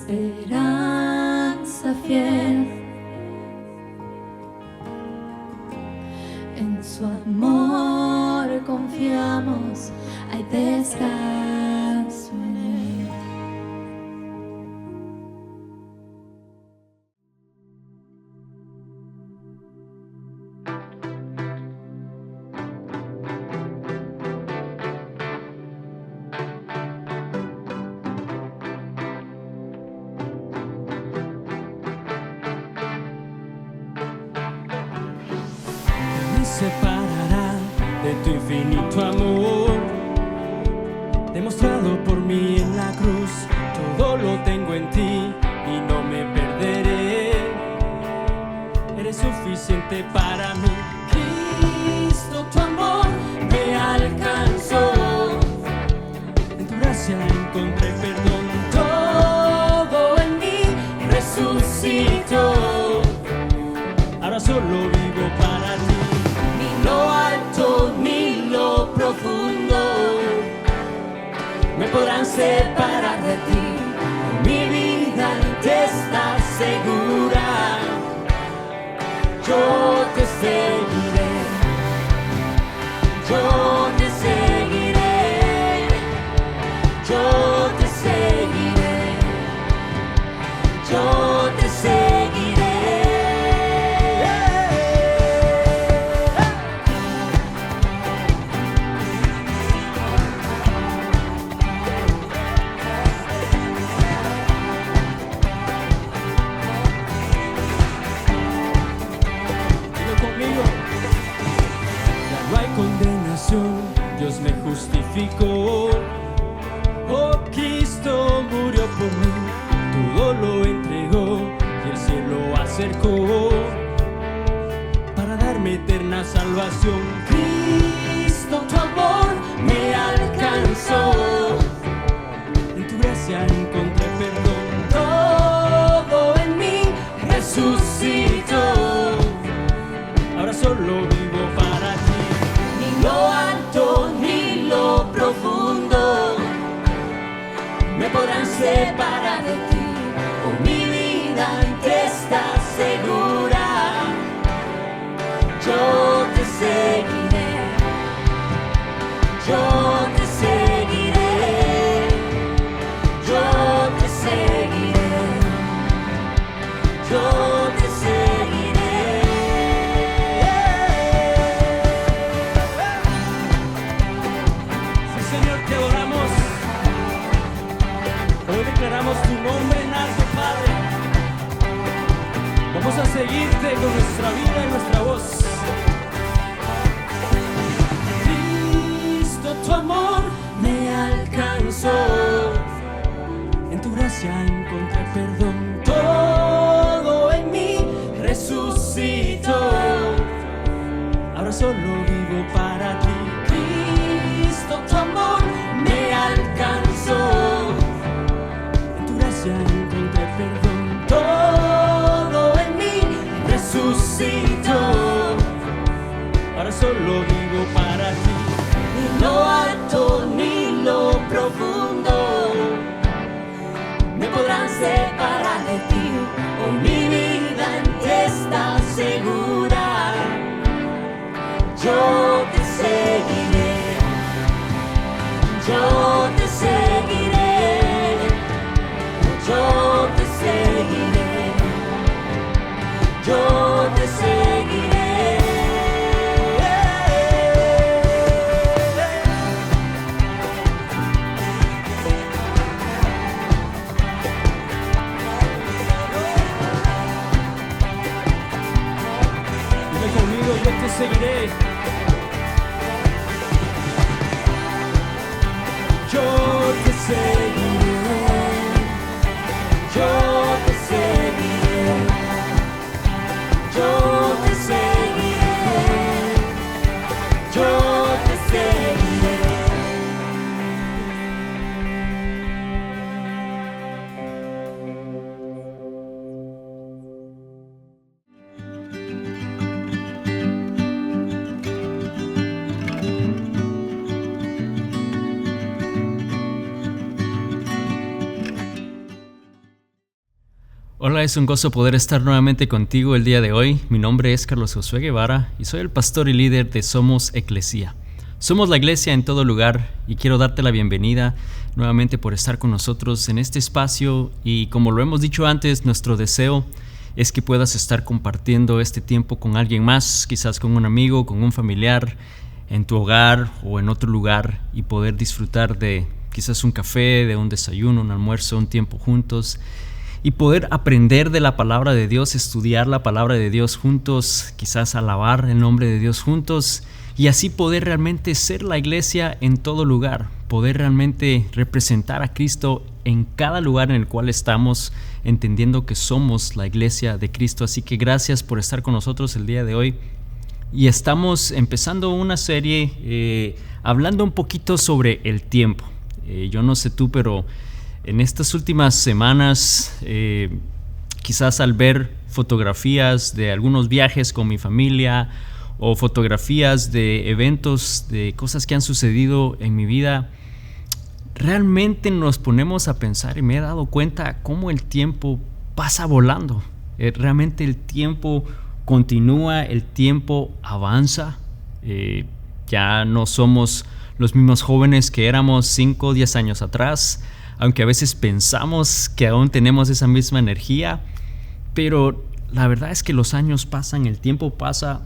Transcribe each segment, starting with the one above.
esperanza fiel. En su amor confiamos, hay descanso en él. Separará de tu infinito amor, demostrado por mí en la cruz. Todo lo tengo en ti y no me perderé. Eres suficiente para mí. Cristo, tu amor me alcanzó. En tu gracia encontré perdón. Todo en mí resucitó. Ahora solo vivo para ti. Lo alto ni lo profundo me podrán separar de ti. Mi vida te está segura. Yo te seguiré. Yo te seguiré. Yo te seguiré. Yo te seguiré. Dios me justificó. Oh, Cristo murió por mí, todo lo entregó y el cielo acercó para darme eterna salvación. Cristo, tu amor me alcanzó. En tu gracia encontré perdón. Todo en mí resucitó. Ahora solo vivo para ti. Lo alto ni lo profundo me podrán separar de ti. Oh, mi vida te está segura. Yo te seguiré. Yo te seguiré. Yo te seguiré. Yo te seguiré. Declaramos tu nombre en alto, Padre. Vamos a seguirte con nuestra vida y nuestra voz. Cristo, tu amor me alcanzó. En tu gracia encontré perdón. Todo en mí resucitó. Ahora solo vivo para ti. Cristo, tu amor me alcanzó. Encontré perdón. Todo en mí resucitó. Ahora solo vivo para ti. Ni lo alto ni lo profundo me podrán separar de ti. Oh, mi vida te está segura. Yo te seguiré. Yo te seguiré. Yo te seguiré, yo te seguiré. Dime conmigo, yo te seguiré. Yo te seguiré. Yo te seguiré, yo te seguiré, yo te seguiré. Hola, es un gozo poder estar nuevamente contigo el día de hoy. Mi nombre es Carlos Josué Guevara y soy el pastor y líder de Somos Eclesia. Somos la iglesia en todo lugar y quiero darte la bienvenida nuevamente por estar con nosotros en este espacio, y como lo hemos dicho antes, nuestro deseo es que puedas estar compartiendo este tiempo con alguien más, quizás con un amigo, con un familiar, en tu hogar o en otro lugar, y poder disfrutar de quizás un café, de un desayuno, un almuerzo, un tiempo juntos, y poder aprender de la palabra de Dios, estudiar la palabra de Dios juntos, quizás alabar el nombre de Dios juntos, y así poder realmente ser la iglesia en todo lugar, poder realmente representar a Cristo en cada lugar en el cual estamos, entendiendo que somos la iglesia de Cristo. Así que gracias por estar con nosotros el día de hoy. Y estamos empezando una serie hablando un poquito sobre el tiempo. Yo no sé tú, pero en estas últimas semanas, quizás al ver fotografías de algunos viajes con mi familia o fotografías de eventos, de cosas que han sucedido en mi vida, realmente nos ponemos a pensar y me he dado cuenta cómo el tiempo pasa volando. Realmente el tiempo continúa, el tiempo avanza. Ya no somos los mismos jóvenes que éramos 5 o 10 años atrás, aunque a veces pensamos que aún tenemos esa misma energía, pero la verdad es que los años pasan, el tiempo pasa,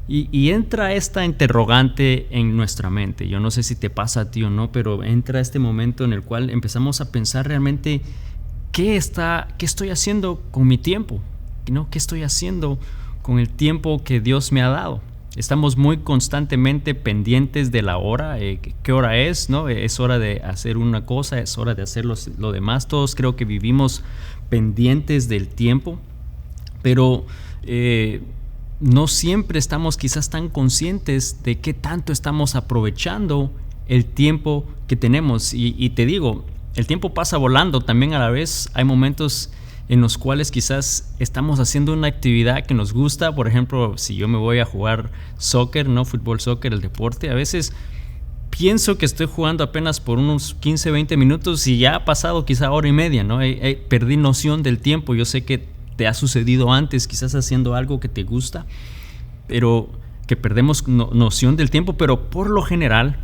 y entra esta interrogante en nuestra mente. Yo no sé si te pasa a ti o no, pero entra este momento en el cual empezamos a pensar realmente qué estoy haciendo con mi tiempo, ¿no? ¿Qué estoy haciendo con el tiempo que Dios me ha dado? Estamos muy constantemente pendientes de la hora, qué hora es, ¿no? Es hora de hacer una cosa, es hora de hacer lo demás. Todos creo que vivimos pendientes del tiempo, pero no siempre estamos quizás tan conscientes de qué tanto estamos aprovechando el tiempo que tenemos. Y te digo, el tiempo pasa volando. También a la vez hay momentos en los cuales quizás estamos haciendo una actividad que nos gusta. Por ejemplo, si yo me voy a jugar soccer, ¿no? Fútbol, soccer, el deporte, a veces pienso que estoy jugando apenas por unos 15, 20 minutos y ya ha pasado quizá hora y media, ¿no? Perdí noción del tiempo. Yo sé que te ha sucedido antes, quizás haciendo algo que te gusta, pero que perdemos noción del tiempo. Pero por lo general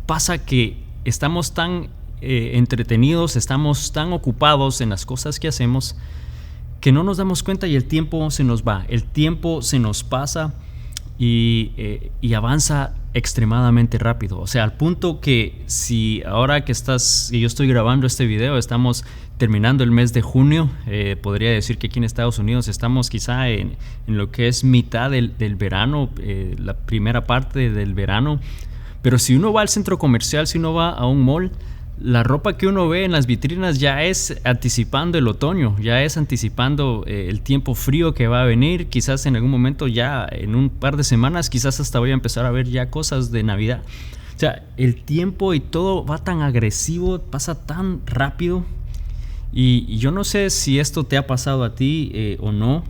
pasa que estamos tan entretenidos, estamos tan ocupados en las cosas que hacemos que no nos damos cuenta, y el tiempo se nos va, el tiempo se nos pasa y avanza extremadamente rápido. O sea, al punto que si ahora que yo estoy grabando este video, estamos terminando el mes de junio, podría decir que aquí en Estados Unidos estamos quizá en lo que es mitad del verano, la primera parte del verano. Pero si uno va al centro comercial, si uno va a un mall, la ropa que uno ve en las vitrinas ya es anticipando el otoño, ya es anticipando el tiempo frío que va a venir. Quizás en algún momento, ya en un par de semanas, quizás hasta voy a empezar a ver ya cosas de Navidad. O sea, el tiempo y todo va tan agresivo, pasa tan rápido. Y yo no sé si esto te ha pasado a ti o no,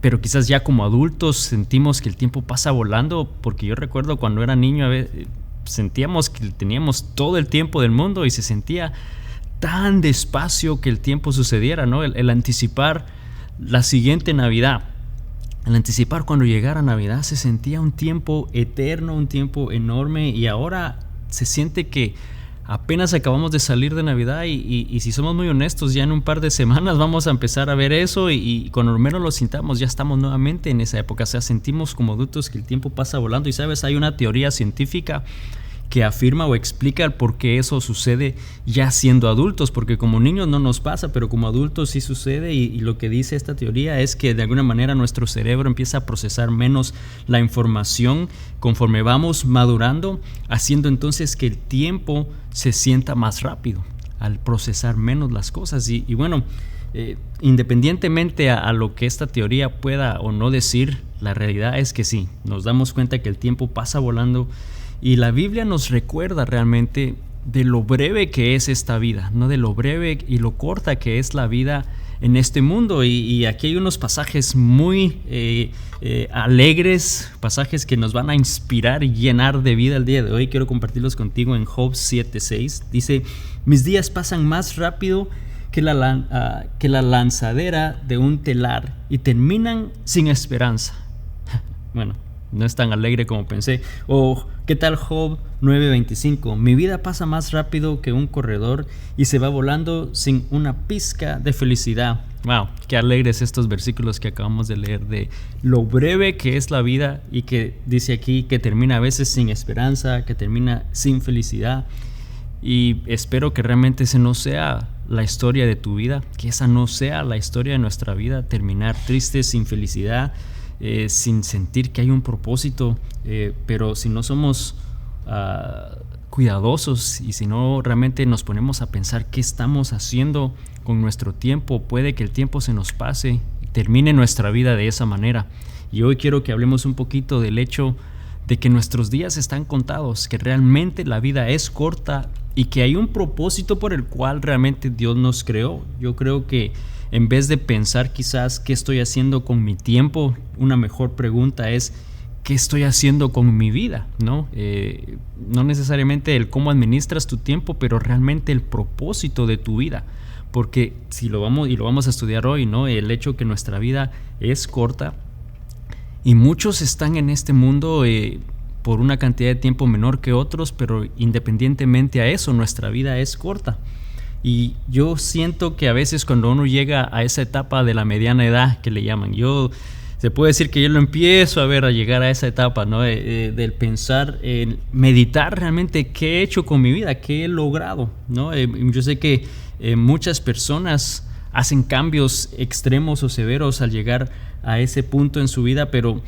pero quizás ya como adultos sentimos que el tiempo pasa volando, porque yo recuerdo cuando era niño, a veces sentíamos que teníamos todo el tiempo del mundo y se sentía tan despacio que el tiempo sucediera, ¿no? El anticipar la siguiente Navidad, el anticipar cuando llegara Navidad, se sentía un tiempo eterno, un tiempo enorme, y ahora se siente que apenas acabamos de salir de Navidad y si somos muy honestos, ya en un par de semanas vamos a empezar a ver eso, y cuando menos lo sintamos ya estamos nuevamente en esa época. O sea, sentimos como adultos que el tiempo pasa volando. Y sabes, hay una teoría científica que afirma o explica el por qué eso sucede ya siendo adultos, porque como niños no nos pasa, pero como adultos sí sucede. Y lo que dice esta teoría es que de alguna manera nuestro cerebro empieza a procesar menos la información conforme vamos madurando, haciendo entonces que el tiempo se sienta más rápido al procesar menos las cosas. Y bueno, independientemente a lo que esta teoría pueda o no decir, la realidad es que sí, nos damos cuenta que el tiempo pasa volando. Y la Biblia nos recuerda realmente de lo breve que es esta vida, no de lo breve y lo corta que es la vida en este mundo. Y aquí hay unos pasajes muy alegres, pasajes que nos van a inspirar y llenar de vida el día de hoy. Quiero compartirlos contigo en Job 7:6. Dice: mis días pasan más rápido que la lanzadera de un telar y terminan sin esperanza. Bueno, no es tan alegre como pensé. O ¿qué tal Job 9:25? Mi vida pasa más rápido que un corredor y se va volando sin una pizca de felicidad. Wow, qué alegres estos versículos que acabamos de leer, de lo breve que es la vida, y que dice aquí que termina a veces sin esperanza, que termina sin felicidad. Y espero que realmente ese no sea la historia de tu vida, que esa no sea la historia de nuestra vida, terminar tristes, sin felicidad, sin sentir que hay un propósito. Pero si no somos cuidadosos y si no realmente nos ponemos a pensar qué estamos haciendo con nuestro tiempo, puede que el tiempo se nos pase y termine nuestra vida de esa manera. Y hoy quiero que hablemos un poquito del hecho de que nuestros días están contados, que realmente la vida es corta y que hay un propósito por el cual realmente Dios nos creó. Yo creo que en vez de pensar quizás qué estoy haciendo con mi tiempo, una mejor pregunta es qué estoy haciendo con mi vida, ¿no? No necesariamente el cómo administras tu tiempo, pero realmente el propósito de tu vida. Porque si lo vamos a estudiar hoy, ¿no? El hecho que nuestra vida es corta y muchos están en este mundo por una cantidad de tiempo menor que otros, pero independientemente a eso, nuestra vida es corta. Y yo siento que a veces cuando uno llega a esa etapa de la mediana edad que le llaman, se puede decir que yo lo empiezo a llegar a esa etapa, ¿no? Del pensar, en meditar realmente qué he hecho con mi vida, qué he logrado, ¿no? Yo sé que muchas personas hacen cambios extremos o severos al llegar a ese punto en su vida, pero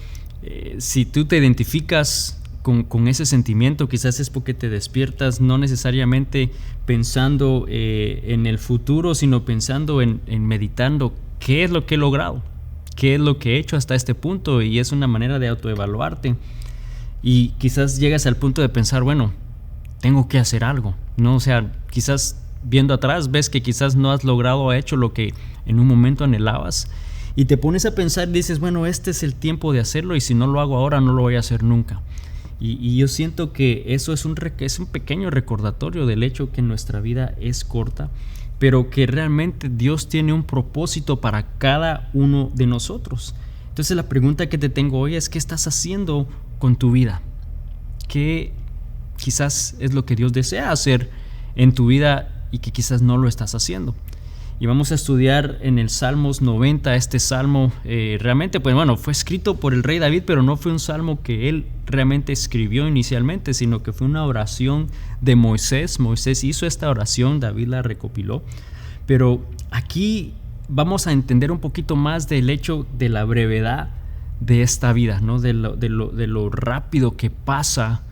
si tú te identificas con ese sentimiento, quizás es porque te despiertas no necesariamente pensando en el futuro, sino pensando en meditando qué es lo que he logrado, qué es lo que he hecho hasta este punto, y es una manera de autoevaluarte. Y quizás llegas al punto de pensar, bueno, tengo que hacer algo, ¿no? O sea, quizás viendo atrás ves que quizás no has logrado o hecho lo que en un momento anhelabas, y te pones a pensar y dices, bueno, este es el tiempo de hacerlo, y si no lo hago ahora no lo voy a hacer nunca. Y yo siento que eso es un pequeño recordatorio del hecho que nuestra vida es corta, pero que realmente Dios tiene un propósito para cada uno de nosotros. Entonces la pregunta que te tengo hoy es, ¿qué estás haciendo con tu vida? ¿Qué quizás es lo que Dios desea hacer en tu vida y que quizás no lo estás haciendo? Y vamos a estudiar en el Salmos 90. Este salmo realmente, pues bueno, fue escrito por el rey David, pero no fue un salmo que él realmente escribió inicialmente, sino que fue una oración de Moisés. Moisés hizo esta oración, David la recopiló. Pero aquí vamos a entender un poquito más del hecho de la brevedad de esta vida, ¿no? de lo rápido que pasa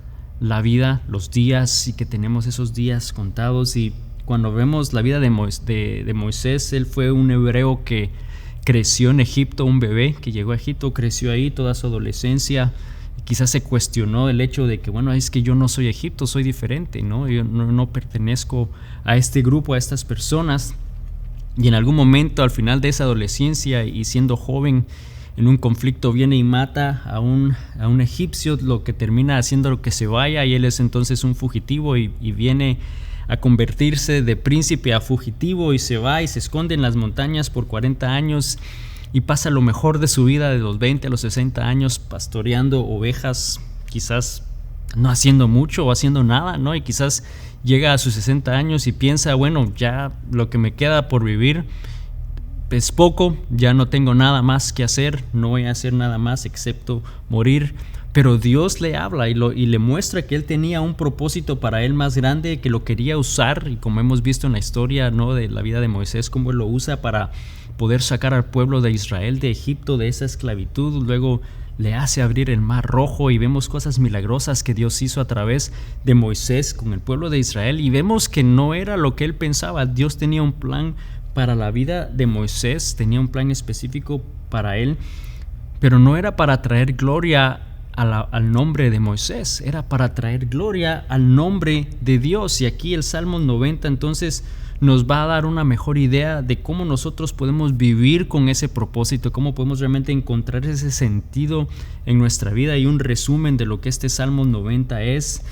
la vida, los días, y que tenemos esos días contados. Y cuando vemos la vida de Moisés, él fue un hebreo que creció en Egipto, un bebé que llegó a Egipto, creció ahí toda su adolescencia. Quizás se cuestionó el hecho de que, bueno, es que yo no soy Egipto, soy diferente, ¿no? Yo no pertenezco a este grupo, a estas personas. Y en algún momento, al final de esa adolescencia y siendo joven, en un conflicto viene y mata a un egipcio, lo que termina haciendo que se vaya, y él es entonces un fugitivo y viene a convertirse de príncipe a fugitivo, y se va y se esconde en las montañas por 40 años y pasa lo mejor de su vida, de los 20 a los 60 años, pastoreando ovejas, quizás no haciendo mucho o haciendo nada, ¿no? Y quizás llega a sus 60 años y piensa, bueno, ya lo que me queda por vivir es poco, ya no tengo nada más que hacer, no voy a hacer nada más excepto morir. Pero Dios le habla y le muestra que él tenía un propósito para él más grande, que lo quería usar, y como hemos visto en la historia, ¿no?, de la vida de Moisés, cómo él lo usa para poder sacar al pueblo de Israel de Egipto, de esa esclavitud. Luego le hace abrir el mar rojo, y vemos cosas milagrosas que Dios hizo a través de Moisés con el pueblo de Israel, y vemos que no era lo que él pensaba. Dios tenía un plan para la vida de Moisés, tenía un plan específico para él, pero no era para traer gloria al nombre de Moisés, era para traer gloria al nombre de Dios. Y aquí el Salmo 90 entonces nos va a dar una mejor idea de cómo nosotros podemos vivir con ese propósito, cómo podemos realmente encontrar ese sentido en nuestra vida. Y un resumen de lo que este Salmo 90 es,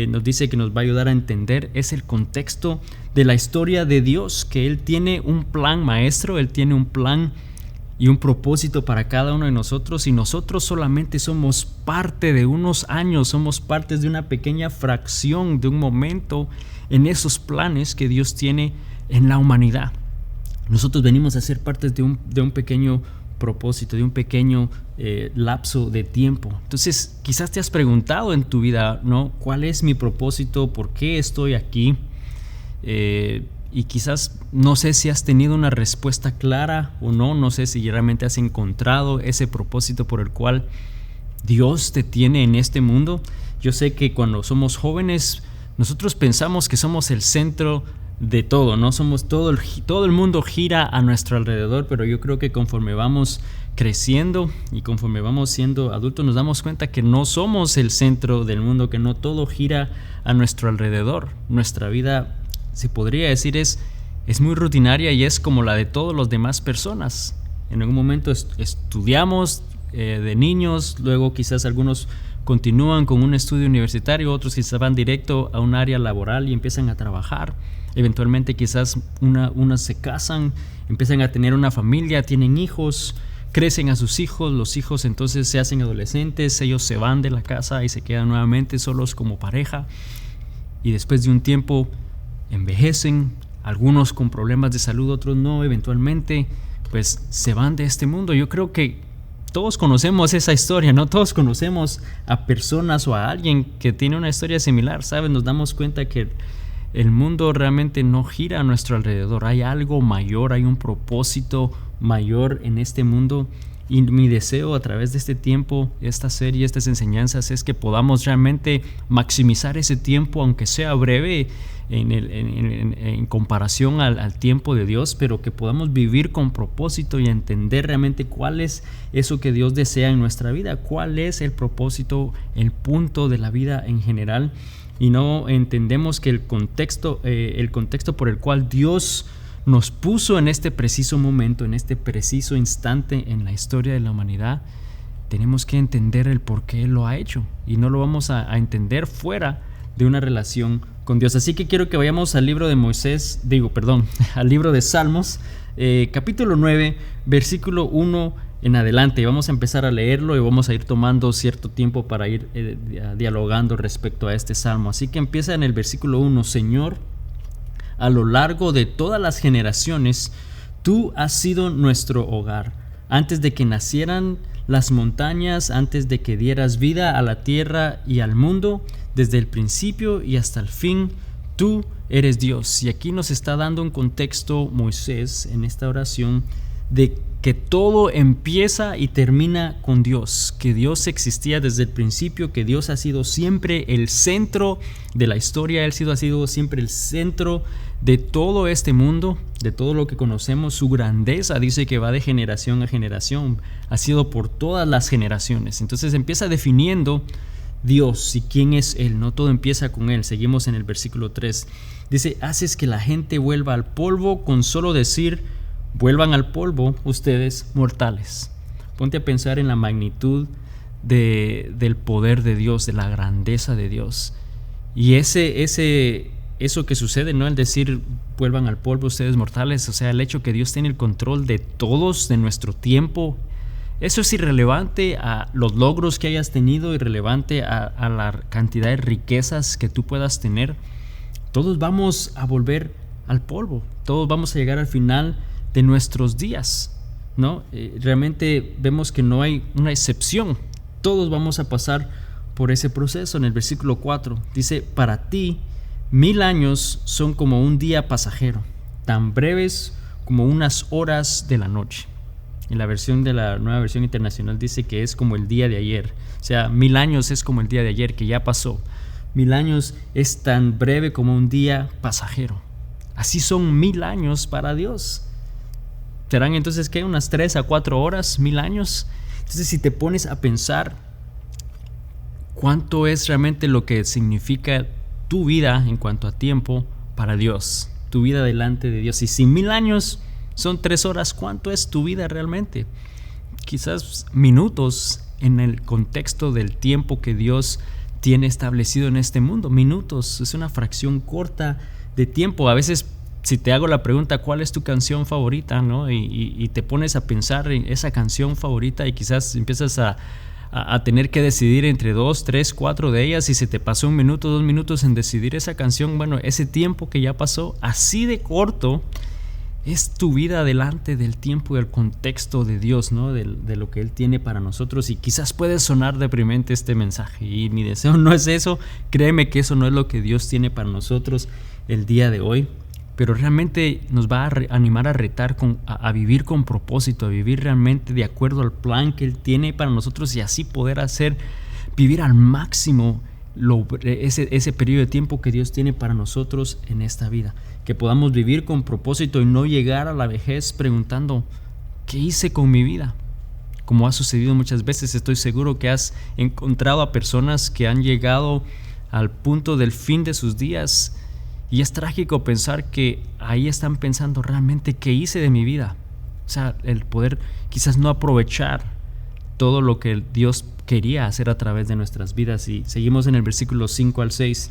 nos dice que nos va a ayudar a entender, es el contexto de la historia de Dios, que Él tiene un plan maestro, Él tiene un plan y un propósito para cada uno de nosotros, y nosotros solamente somos parte de unos años, somos parte de una pequeña fracción de un momento en esos planes que Dios tiene en la humanidad. Nosotros venimos a ser parte de un pequeño propósito, de un pequeño lapso de tiempo. Entonces quizás te has preguntado en tu vida, ¿no? ¿Cuál es mi propósito? ¿Por qué estoy aquí? Y quizás no sé si has tenido una respuesta clara o no sé si realmente has encontrado ese propósito por el cual Dios te tiene en este mundo. Yo sé que cuando somos jóvenes nosotros pensamos que somos el centro de todo, ¿no? Somos todo el mundo gira a nuestro alrededor, pero yo creo que conforme vamos creciendo y conforme vamos siendo adultos nos damos cuenta que no somos el centro del mundo, que no todo gira a nuestro alrededor. Nuestra vida, se podría decir, es muy rutinaria y es como la de todas las demás personas. En algún momento estudiamos de niños, luego quizás algunos continúan con un estudio universitario, otros quizás van directo a un área laboral y empiezan a trabajar. Eventualmente quizás unas se casan, empiezan a tener una familia, tienen hijos, crecen a sus hijos, los hijos entonces se hacen adolescentes, ellos se van de la casa y se quedan nuevamente solos como pareja, y después de un tiempo envejecen, algunos con problemas de salud, otros no, eventualmente pues se van de este mundo. Yo creo que todos conocemos esa historia, ¿no? Todos conocemos a personas o a alguien que tiene una historia similar, ¿sabes? Nos damos cuenta que el mundo realmente no gira a nuestro alrededor, hay algo mayor, hay un propósito mayor en este mundo. Y mi deseo a través de este tiempo, esta serie, estas enseñanzas, es que podamos realmente maximizar ese tiempo, aunque sea breve en comparación al tiempo de Dios, pero que podamos vivir con propósito y entender realmente cuál es eso que Dios desea en nuestra vida, cuál es el propósito, el punto de la vida en general. Y no entendemos que el contexto por el cual Dios nos puso en este preciso momento, en este preciso instante en la historia de la humanidad, tenemos que entender el por qué Él lo ha hecho, y no lo vamos a entender fuera de una relación con Dios. Así que quiero que vayamos al libro de al libro de Salmos, capítulo 9, versículo 1 en adelante. Vamos a empezar a leerlo y vamos a ir tomando cierto tiempo para ir dialogando respecto a este salmo. Así que empieza en el versículo 1. Señor, a lo largo de todas las generaciones, tú has sido nuestro hogar. Antes de que nacieran las montañas, antes de que dieras vida a la tierra y al mundo, desde el principio y hasta el fin, tú eres Dios. Y aquí nos está dando un contexto Moisés en esta oración de que todo empieza y termina con Dios, que Dios existía desde el principio, que Dios ha sido siempre el centro de la historia, Él ha sido siempre el centro de todo este mundo, de todo lo que conocemos. Su grandeza dice que va de generación a generación, ha sido por todas las generaciones. Entonces empieza definiendo Dios y quién es Él, no todo empieza con Él. Seguimos en el versículo 3, dice: haces que la gente vuelva al polvo con solo decir: vuelvan al polvo ustedes mortales. Ponte a pensar en la magnitud del poder de Dios, de la grandeza de Dios. Y eso que sucede, ¿no? El decir vuelvan al polvo ustedes mortales, o sea, el hecho que Dios tiene el control de todos, de nuestro tiempo, eso es irrelevante a los logros que hayas tenido, irrelevante a la cantidad de riquezas que tú puedas tener. Todos vamos a volver al polvo, todos vamos a llegar al final de nuestros días, ¿no? Realmente vemos que no hay una excepción, todos vamos a pasar por ese proceso. En el versículo 4 dice: para ti 1000 años son como un día pasajero, tan breves como unas horas de la noche. En la versión de la Nueva Versión Internacional dice que es como el día de ayer, o sea, 1000 años es como el día de ayer que ya pasó. 1000 años es tan breve como un día pasajero. Así son 1000 años para Dios. ¿Serán entonces qué? ¿Unas 3 a 4 horas? 1000 años. Entonces, si te pones a pensar cuánto es realmente lo que significa tu vida en cuanto a tiempo para Dios. tu vida delante de Dios. Y si 1000 años son 3 horas, ¿cuánto es tu vida realmente? Quizás minutos en el contexto del tiempo que Dios tiene establecido en este mundo. Minutos, es una fracción corta de tiempo. A veces, si te hago la pregunta, ¿cuál es tu canción favorita?, ¿no? Y te pones a pensar en esa canción favorita y quizás empiezas a tener que decidir entre 2, 3, 4 de ellas, y se te pasó 1 minuto, 2 minutos en decidir esa canción. Bueno, ese tiempo que ya pasó, así de corto, es tu vida delante del tiempo y el contexto de Dios, ¿no? De lo que Él tiene para nosotros. Y quizás puede sonar deprimente este mensaje, y mi deseo no es eso. Créeme que eso no es lo que Dios tiene para nosotros el día de hoy, pero realmente nos va a animar a retar a vivir con propósito, a vivir realmente de acuerdo al plan que Él tiene para nosotros, y así poder vivir al máximo ese periodo de tiempo que Dios tiene para nosotros en esta vida. Que podamos vivir con propósito y no llegar a la vejez preguntando, ¿qué hice con mi vida? Como ha sucedido muchas veces. Estoy seguro que has encontrado a personas que han llegado al punto del fin de sus días, y es trágico pensar que ahí están pensando realmente, ¿qué hice de mi vida? O sea, el poder quizás no aprovechar todo lo que Dios quería hacer a través de nuestras vidas. Y seguimos en el versículo 5 al 6.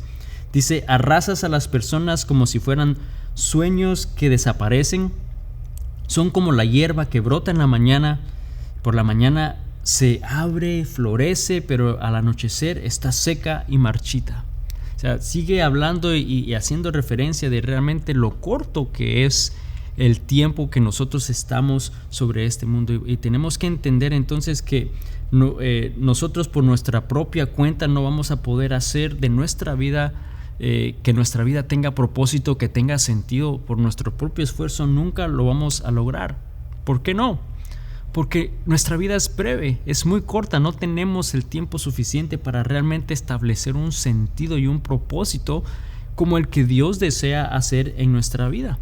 Dice: arrasas a las personas como si fueran sueños que desaparecen. Son como la hierba que brota en la mañana. Por la mañana se abre, florece, pero al anochecer está seca y marchita. O sea, sigue hablando y haciendo referencia de realmente lo corto que es el tiempo que nosotros estamos sobre este mundo. Y tenemos que entender entonces que nosotros por nuestra propia cuenta no vamos a poder hacer de nuestra vida que nuestra vida tenga propósito, que tenga sentido. Por nuestro propio esfuerzo nunca lo vamos a lograr. ¿Por qué no? Porque nuestra vida es breve, es muy corta. No tenemos el tiempo suficiente para realmente establecer un sentido y un propósito como el que Dios desea hacer en nuestra vida.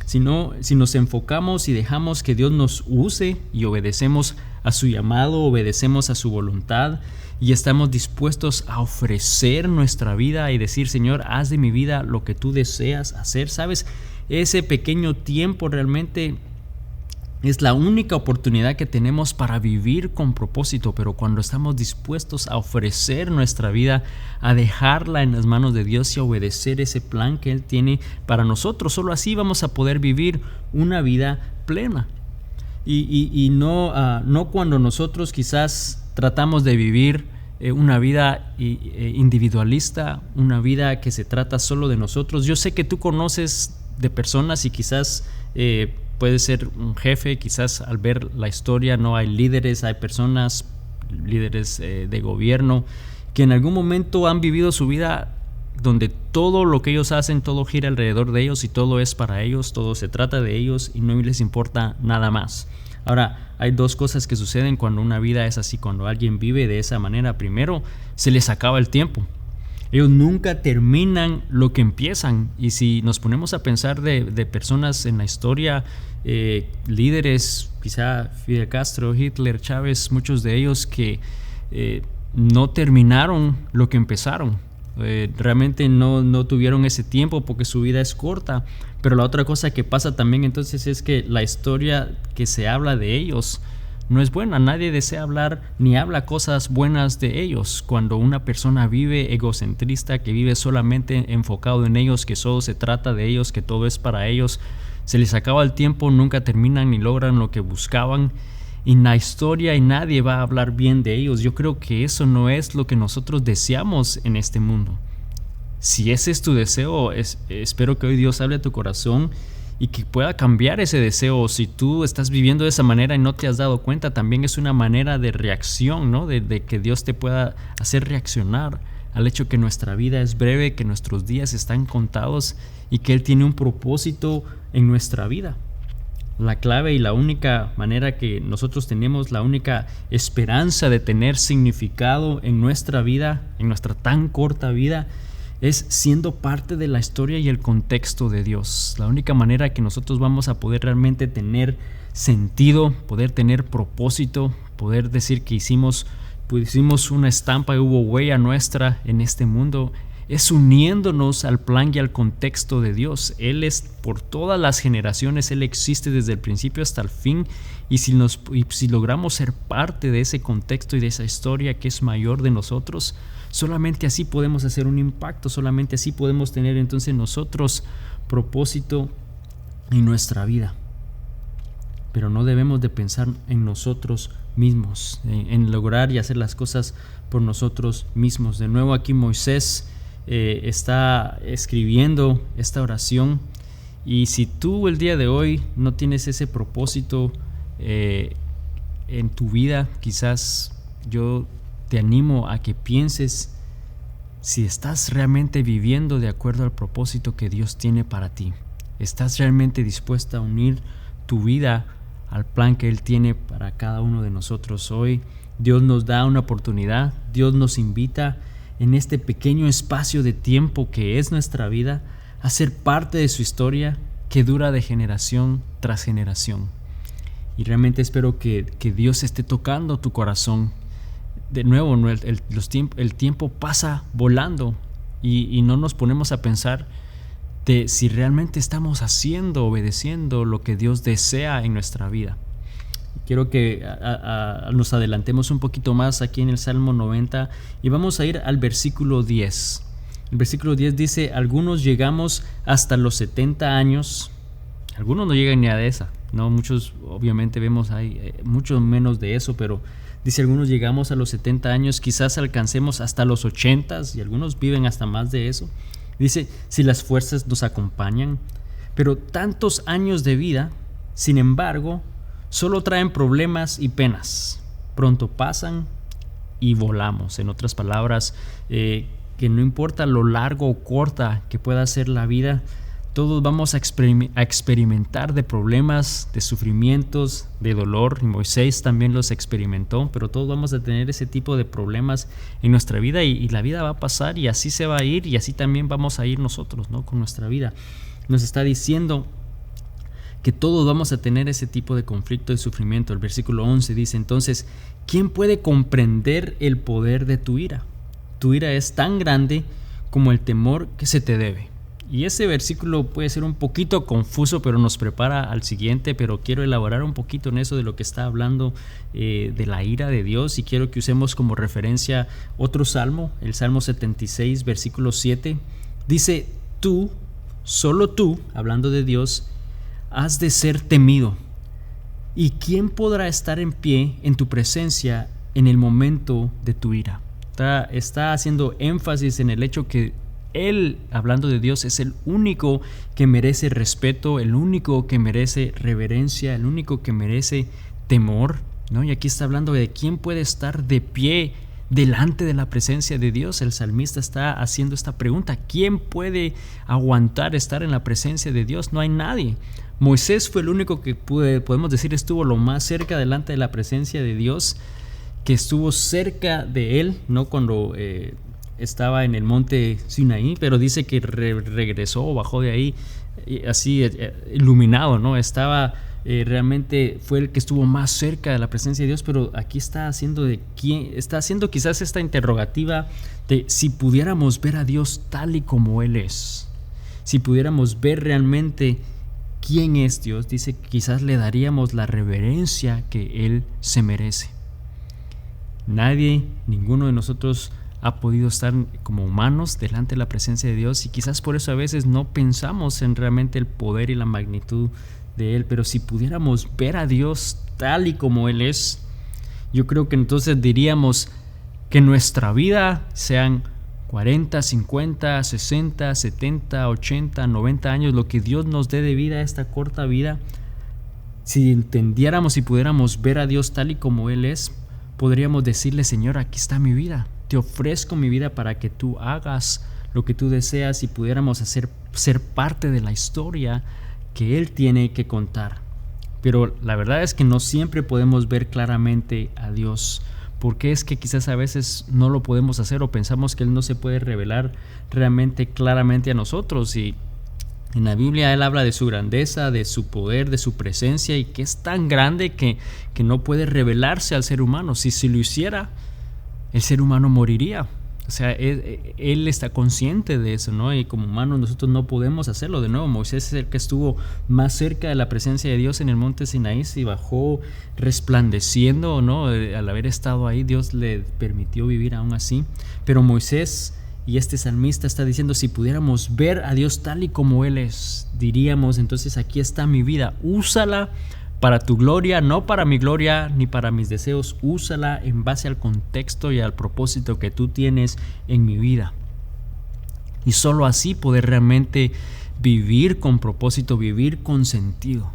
Si nos enfocamos y dejamos que Dios nos use y obedecemos a su llamado, obedecemos a su voluntad y estamos dispuestos a ofrecer nuestra vida y decir: Señor, haz de mi vida lo que tú deseas hacer, ¿sabes? Ese pequeño tiempo realmente es la única oportunidad que tenemos para vivir con propósito. Pero cuando estamos dispuestos a ofrecer nuestra vida, a dejarla en las manos de Dios y a obedecer ese plan que Él tiene para nosotros, solo así vamos a poder vivir una vida plena. Y no cuando nosotros quizás tratamos de vivir una vida individualista, una vida que se trata solo de nosotros. Yo sé que tú conoces de personas y quizás puede ser un jefe, quizás al ver la historia, no hay líderes, hay personas, líderes de gobierno, que en algún momento han vivido su vida donde todo lo que ellos hacen, todo gira alrededor de ellos y todo es para ellos, todo se trata de ellos y no les importa nada más. Ahora, hay dos cosas que suceden cuando una vida es así, cuando alguien vive de esa manera. Primero, se les acaba el tiempo. Ellos nunca terminan lo que empiezan. Y si nos ponemos a pensar de personas en la historia, líderes, quizá Fidel Castro, Hitler, Chávez, muchos de ellos que no terminaron lo que empezaron. Realmente no tuvieron ese tiempo porque su vida es corta. Pero la otra cosa que pasa también entonces es que la historia que se habla de ellos no es buena. Nadie desea hablar ni habla cosas buenas de ellos. Cuando una persona vive egocentrista, que vive solamente enfocado en ellos, que solo se trata de ellos, que todo es para ellos, se les acaba el tiempo, nunca terminan ni logran lo que buscaban. Y la historia y nadie va a hablar bien de ellos. Yo creo que eso no es lo que nosotros deseamos en este mundo. Si ese es tu deseo, espero que hoy Dios hable a tu corazón y que pueda cambiar ese deseo. Si tú estás viviendo de esa manera y no te has dado cuenta, también es una manera de reacción, ¿no? De que Dios te pueda hacer reaccionar al hecho que nuestra vida es breve, que nuestros días están contados y que Él tiene un propósito en nuestra vida. La clave y la única manera que nosotros tenemos, la única esperanza de tener significado en nuestra vida, en nuestra tan corta vida, es siendo parte de la historia y el contexto de Dios. La única manera que nosotros vamos a poder realmente tener sentido, poder tener propósito, poder decir que hicimos una estampa y hubo huella nuestra en este mundo, es uniéndonos al plan y al contexto de Dios. Él es por todas las generaciones, Él existe desde el principio hasta el fin, y si logramos ser parte de ese contexto y de esa historia que es mayor de nosotros, solamente así podemos hacer un impacto, solamente así podemos tener entonces nosotros propósito en nuestra vida. Pero no debemos de pensar en nosotros mismos, en lograr y hacer las cosas por nosotros mismos. De nuevo aquí Moisés está escribiendo esta oración, y si tú el día de hoy no tienes ese propósito en tu vida, quizás yo te animo a que pienses si estás realmente viviendo de acuerdo al propósito que Dios tiene para ti. ¿Estás realmente dispuesta a unir tu vida al plan que Él tiene para cada uno de nosotros? Hoy Dios nos da una oportunidad, Dios nos invita en este pequeño espacio de tiempo que es nuestra vida a ser parte de su historia que dura de generación tras generación. Y realmente espero que Dios esté tocando tu corazón. De nuevo, el tiempo pasa volando y no nos ponemos a pensar de si realmente estamos obedeciendo lo que Dios desea en nuestra vida. Quiero que nos adelantemos un poquito más aquí en el Salmo 90 y vamos a ir al versículo 10. El versículo 10 dice: algunos llegamos hasta los 70 años. Algunos no llegan ni a esa, ¿no? Muchos obviamente vemos ahí mucho menos de eso, pero dice: algunos llegamos a los 70 años, quizás alcancemos hasta los 80 y algunos viven hasta más de eso. Dice: si las fuerzas nos acompañan, pero tantos años de vida, sin embargo, solo traen problemas y penas. Pronto pasan y volamos. En otras palabras, que no importa lo largo o corta que pueda ser la vida, todos vamos a experimentar de problemas, de sufrimientos, de dolor. Y Moisés también los experimentó, pero todos vamos a tener ese tipo de problemas en nuestra vida, y la vida va a pasar y así se va a ir, y así también vamos a ir nosotros, ¿no? Con nuestra vida. Nos está diciendo que todos vamos a tener ese tipo de conflicto y sufrimiento. El versículo 11 dice: entonces, ¿quién puede comprender el poder de tu ira? Tu ira es tan grande como el temor que se te debe. Y ese versículo puede ser un poquito confuso, pero nos prepara al siguiente. Pero quiero elaborar un poquito en eso de lo que está hablando de la ira de Dios, y quiero que usemos como referencia otro salmo, el Salmo 76, versículo 7. Dice: tú, solo tú, hablando de Dios, has de ser temido. ¿Y quién podrá estar en pie en tu presencia en el momento de tu ira? Está haciendo énfasis en el hecho que Él, hablando de Dios, es el único que merece respeto, el único que merece reverencia, el único que merece temor, ¿no? Y aquí está hablando de quién puede estar de pie delante de la presencia de Dios. El salmista está haciendo esta pregunta: ¿quién puede aguantar estar en la presencia de Dios? No hay nadie. Moisés fue el único que podemos decir estuvo lo más cerca delante de la presencia de Dios, que estuvo cerca de Él, ¿no? Cuando estaba en el monte Sinaí, pero dice que regresó o bajó de ahí así iluminado, ¿no? Estaba realmente fue el que estuvo más cerca de la presencia de Dios. Pero aquí está haciendo quizás esta interrogativa de si pudiéramos ver a Dios tal y como Él es, si pudiéramos ver realmente quién es Dios, dice que quizás le daríamos la reverencia que Él se merece. Ninguno de nosotros ha podido estar como humanos delante de la presencia de Dios, y quizás por eso a veces no pensamos en realmente el poder y la magnitud de Él. Pero si pudiéramos ver a Dios tal y como Él es, yo creo que entonces diríamos que nuestra vida sean 40, 50, 60, 70, 80, 90 años, lo que Dios nos dé de vida, esta corta vida. Si entendiéramos y pudiéramos ver a Dios tal y como Él es, podríamos decirle: Señor, aquí está mi vida, te ofrezco mi vida para que tú hagas lo que tú deseas, y pudiéramos ser parte de la historia que Él tiene que contar. Pero la verdad es que no siempre podemos ver claramente a Dios, porque es que quizás a veces no lo podemos hacer, o pensamos que Él no se puede revelar realmente claramente a nosotros. Y en la Biblia Él habla de su grandeza, de su poder, de su presencia, y que es tan grande que no puede revelarse al ser humano. Si lo hiciera, el ser humano moriría. O sea, él está consciente de eso, ¿no? Y como humanos nosotros no podemos hacerlo. De nuevo, Moisés es el que estuvo más cerca de la presencia de Dios en el monte Sinaí, y bajó resplandeciendo, ¿no? Al haber estado ahí, Dios le permitió vivir aún así. Pero Moisés y este salmista está diciendo, si pudiéramos ver a Dios tal y como Él es, diríamos, entonces aquí está mi vida, úsala para tu gloria, no para mi gloria ni para mis deseos. Úsala en base al contexto y al propósito que tú tienes en mi vida. Y solo así poder realmente vivir con propósito, vivir con sentido.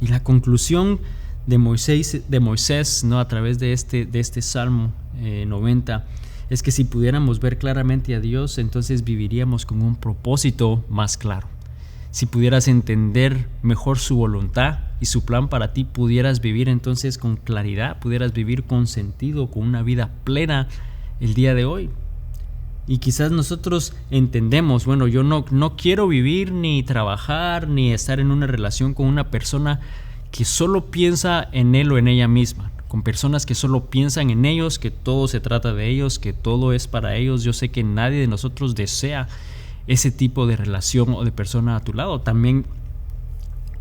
Y la conclusión de Moisés, ¿no? A través de este Salmo 90 es que si pudiéramos ver claramente a Dios, entonces viviríamos con un propósito más claro. Si pudieras entender mejor su voluntad y su plan para ti, pudieras vivir entonces con claridad, pudieras vivir con sentido, con una vida plena el día de hoy. Y quizás nosotros entendemos, bueno, yo no quiero vivir ni trabajar ni estar en una relación con una persona que solo piensa en él o en ella misma, con personas que solo piensan en ellos, que todo se trata de ellos, que todo es para ellos. Yo sé que nadie de nosotros desea ese tipo de relación o de persona a tu lado. También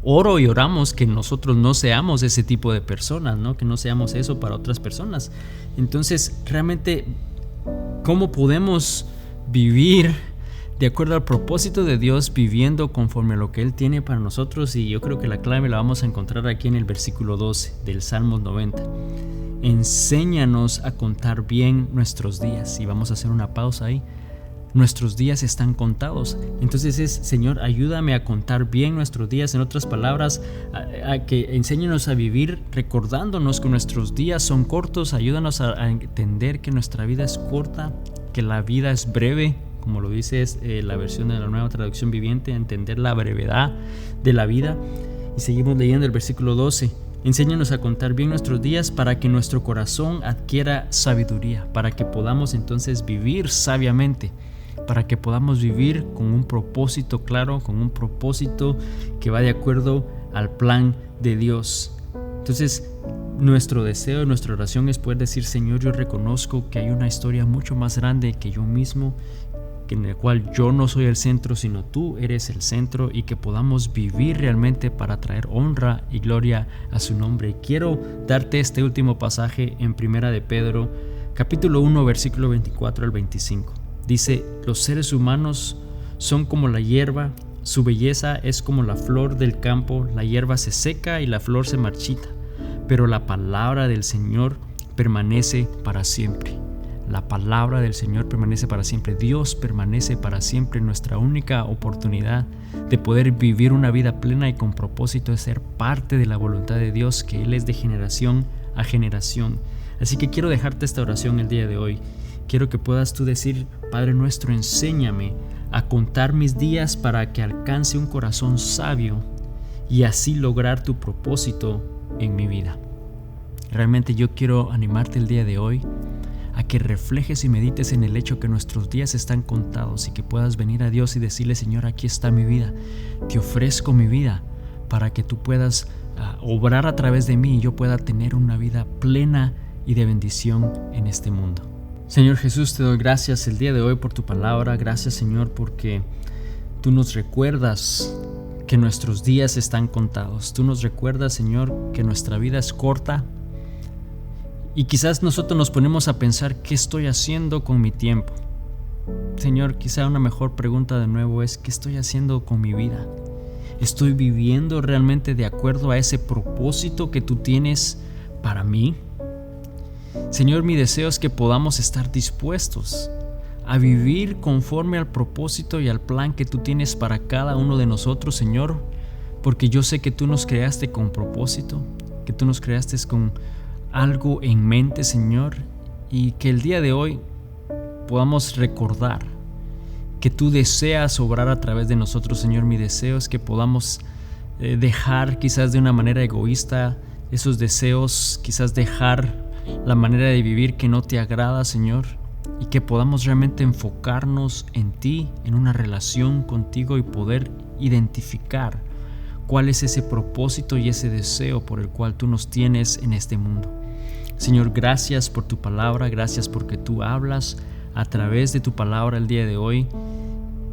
oro y oramos que nosotros no seamos ese tipo de personas, ¿no? Que no seamos eso para otras personas. Entonces, realmente, ¿cómo podemos vivir de acuerdo al propósito de Dios, viviendo conforme a lo que Él tiene para nosotros? Y yo creo que la clave la vamos a encontrar aquí en el versículo 12 del Salmo 90. Enséñanos a contar bien nuestros días. Y vamos a hacer una pausa ahí. Nuestros días están contados. Entonces es, Señor, ayúdame a contar bien nuestros días. En otras palabras, a que enséñanos a vivir recordándonos que nuestros días son cortos. Ayúdanos a entender que nuestra vida es corta, que la vida es breve, como lo dice la versión de la Nueva Traducción Viviente, entender la brevedad de la vida. Y seguimos leyendo el versículo 12. Enséñanos a contar bien nuestros días para que nuestro corazón adquiera sabiduría, para que podamos entonces vivir sabiamente, para que podamos vivir con un propósito claro, con un propósito que va de acuerdo al plan de Dios. Entonces, nuestro deseo, nuestra oración es poder decir, Señor, yo reconozco que hay una historia mucho más grande que yo mismo, que en el cual yo no soy el centro, sino tú eres el centro, y que podamos vivir realmente para traer honra y gloria a su nombre. Quiero darte este último pasaje en 1 de Pedro, capítulo 1, versículo 24 al 25. Dice, los seres humanos son como la hierba, su belleza es como la flor del campo, la hierba se seca y la flor se marchita, pero la palabra del Señor permanece para siempre. La palabra del Señor permanece para siempre. Dios permanece para siempre. Nuestra única oportunidad de poder vivir una vida plena y con propósito es ser parte de la voluntad de Dios, que Él es de generación a generación. Así que quiero dejarte esta oración el día de hoy. Quiero que puedas tú decir, Padre nuestro, enséñame a contar mis días para que alcance un corazón sabio y así lograr tu propósito en mi vida. Realmente yo quiero animarte el día de hoy a que reflejes y medites en el hecho que nuestros días están contados, y que puedas venir a Dios y decirle, Señor, aquí está mi vida, te ofrezco mi vida para que tú puedas obrar a través de mí y yo pueda tener una vida plena y de bendición en este mundo. Señor Jesús, te doy gracias el día de hoy por tu palabra. Gracias, Señor, porque tú nos recuerdas que nuestros días están contados. Tú nos recuerdas, Señor, que nuestra vida es corta. Y quizás nosotros nos ponemos a pensar, ¿qué estoy haciendo con mi tiempo? Señor, quizá una mejor pregunta de nuevo es, ¿qué estoy haciendo con mi vida? ¿Estoy viviendo realmente de acuerdo a ese propósito que tú tienes para mí? Señor, mi deseo es que podamos estar dispuestos a vivir conforme al propósito y al plan que tú tienes para cada uno de nosotros, Señor, porque yo sé que tú nos creaste con propósito, que tú nos creaste con algo en mente, Señor, y que el día de hoy podamos recordar que tú deseas obrar a través de nosotros, Señor. Mi deseo es que podamos dejar quizás de una manera egoísta esos deseos, quizás dejar la manera de vivir que no te agrada, Señor, y que podamos realmente enfocarnos en ti, en una relación contigo, y poder identificar cuál es ese propósito y ese deseo por el cual tú nos tienes en este mundo. Señor, gracias por tu palabra, gracias porque tú hablas a través de tu palabra el día de hoy.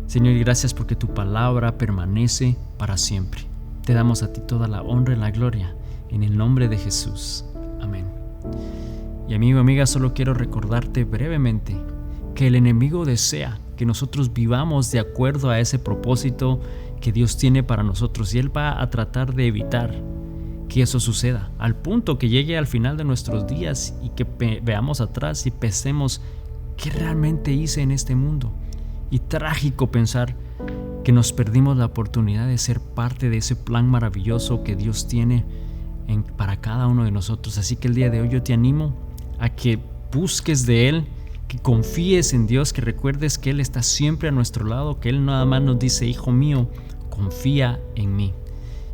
Señor, y gracias porque tu palabra permanece para siempre. Te damos a ti toda la honra y la gloria, en el nombre de Jesús. Amén. Y amigo, amiga, solo quiero recordarte brevemente que el enemigo desea que nosotros vivamos de acuerdo a ese propósito que Dios tiene para nosotros, y Él va a tratar de evitar que eso suceda, al punto que llegue al final de nuestros días y que veamos atrás y pensemos qué realmente hice en este mundo. Y trágico pensar que nos perdimos la oportunidad de ser parte de ese plan maravilloso que Dios tiene para cada uno de nosotros. Así que el día de hoy yo te animo a que busques de Él, que confíes en Dios, que recuerdes que Él está siempre a nuestro lado, que Él nada más nos dice: hijo mío, confía en mí.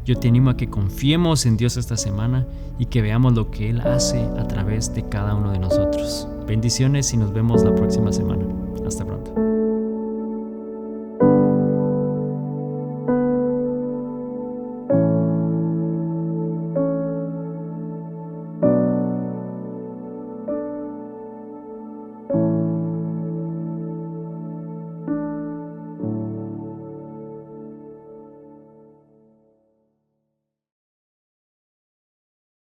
Yo te animo a que confiemos en Dios esta semana y que veamos lo que Él hace a través de cada uno de nosotros. Bendiciones y nos vemos la próxima semana. Hasta pronto.